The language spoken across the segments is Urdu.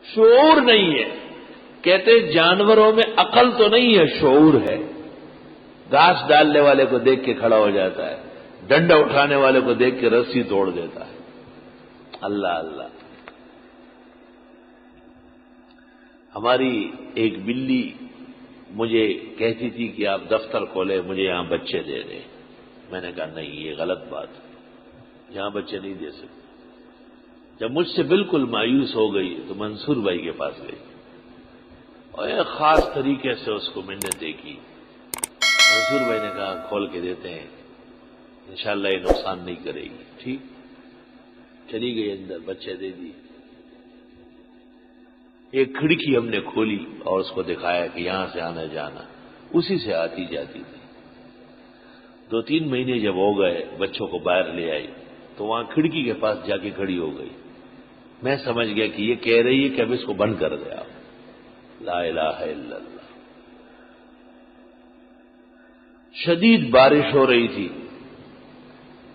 شعور نہیں ہے. کہتے جانوروں میں عقل تو نہیں ہے، شعور ہے. گھاس ڈالنے والے کو دیکھ کے کھڑا ہو جاتا ہے، ڈنڈا اٹھانے والے کو دیکھ کے رسی توڑ دیتا ہے. اللہ اللہ. ہماری ایک بلی مجھے کہتی تھی کہ آپ دفتر کھولے، مجھے یہاں بچے دے دیں. میں نے کہا نہیں، یہ غلط بات ہے، یہاں بچے نہیں دے سکتے. جب مجھ سے بالکل مایوس ہو گئی تو منصور بھائی کے پاس گئی اور ایک خاص طریقے سے اس کو منتیں کی. منصور بھائی نے کہا کھول کے دیتے ہیں، انشاءاللہ یہ نقصان نہیں کرے گی. ٹھیک. چلی گئی اندر، بچے دے دی. ایک کھڑکی ہم نے کھولی اور اس کو دکھایا کہ یہاں سے آنا جانا، اسی سے آتی جاتی تھی. 2-3 مہینے جب ہو گئے، بچوں کو باہر لے آئی تو وہاں کھڑکی کے پاس جا کے کھڑی ہو گئی. میں سمجھ گیا کہ یہ کہہ رہی ہے کہ اب اس کو بند کر دیا. لا الہ الا اللہ. شدید بارش ہو رہی تھی.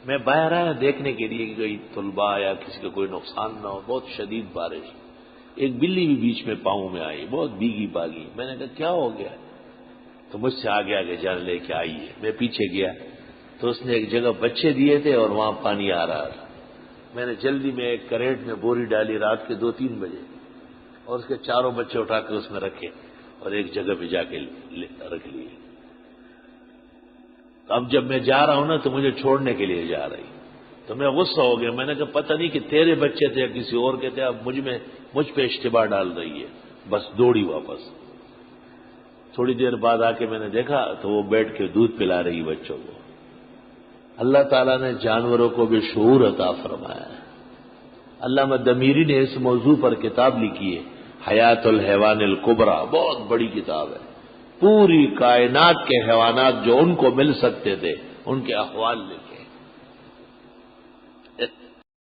میں باہر آیا دیکھنے کے لیے کہ کوئی طلباء یا کسی کا کوئی نقصان نہ ہو. بہت شدید بارش. ایک بلی بھی بیچ میں پاؤں میں آئی، بہت بھیگی باگی. میں نے کہا کیا ہو گیا؟ تو مجھ سے آگے آگے جان لے کے آئی ہے. میں پیچھے گیا تو اس نے ایک جگہ بچے دیے تھے اور وہاں پانی آ رہا تھا. میں نے جلدی میں ایک کریٹ میں بوری ڈالی رات کے 2-3 بجے اور اس کے 4 بچے اٹھا کے اس میں رکھے اور ایک جگہ پہ جا کے رکھ لیے. اب جب میں جا رہا ہوں نا تو مجھے چھوڑنے کے لیے جا رہی، تو میں غصہ ہو گیا. میں نے کہا پتہ نہیں کہ تیرے بچے تھے یا کسی اور کے تھے، اب مجھ پہ اشتباہ ڈال رہی ہے. بس دوڑی واپس. تھوڑی دیر بعد آ کے میں نے دیکھا تو وہ بیٹھ کے دودھ پلا رہی بچوں کو. اللہ تعالیٰ نے جانوروں کو بھی شعور عطا فرمایا ہے. علامہ دمیری نے اس موضوع پر کتاب لکھی ہے، حیات الحیوان الکبریٰ. بہت بڑی کتاب ہے. پوری کائنات کے حیوانات جو ان کو مل سکتے تھے ان کے احوال لکھے.